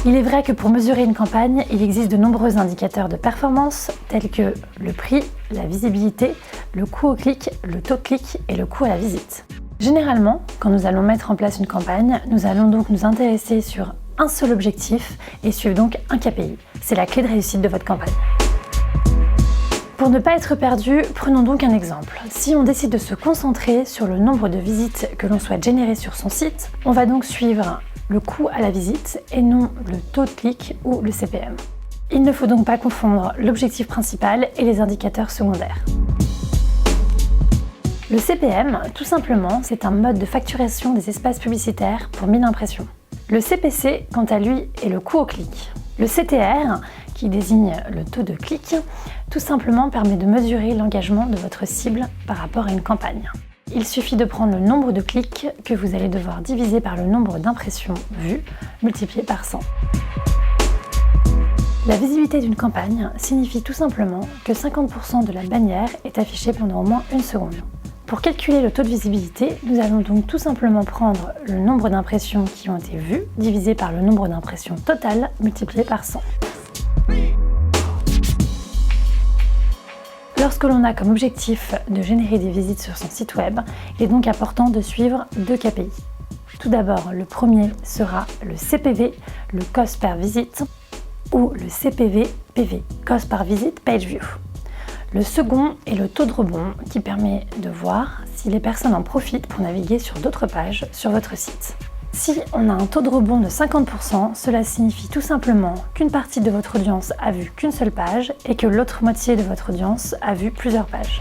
Il est vrai que pour mesurer une campagne, il existe de nombreux indicateurs de performance tels que le prix, la visibilité, le coût au clic, le taux de clic et le coût à la visite. Généralement, quand nous allons mettre en place une campagne, nous allons donc nous intéresser sur un seul objectif et suivre donc un KPI. C'est la clé de réussite de votre campagne. Pour ne pas être perdu, prenons donc un exemple. Si on décide de se concentrer sur le nombre de visites que l'on souhaite générer sur son site, on va donc suivre le coût à la visite et non le taux de clic ou le CPM. Il ne faut donc pas confondre l'objectif principal et les indicateurs secondaires. Le CPM, tout simplement, c'est un mode de facturation des espaces publicitaires pour 1000 impressions. Le CPC, quant à lui, est le coût au clic. Le CTR, qui désigne le taux de clic, tout simplement permet de mesurer l'engagement de votre cible par rapport à une campagne. Il suffit de prendre le nombre de clics que vous allez devoir diviser par le nombre d'impressions vues, multiplié par 100. La visibilité d'une campagne signifie tout simplement que 50% de la bannière est affichée pendant au moins 1 seconde. Pour calculer le taux de visibilité, nous allons donc tout simplement prendre le nombre d'impressions qui ont été vues, divisé par le nombre d'impressions totales, multiplié par 100. Lorsque l'on a comme objectif de générer des visites sur son site web, il est donc important de suivre 2 KPI. Tout d'abord, le premier sera le CPV, le Cost per Visit, ou le CPV-PV, Cost per Visit Page View. Le second est le taux de rebond qui permet de voir si les personnes en profitent pour naviguer sur d'autres pages sur votre site. Si on a un taux de rebond de 50%, cela signifie tout simplement qu'une partie de votre audience a vu qu'une seule page et que l'autre moitié de votre audience a vu plusieurs pages.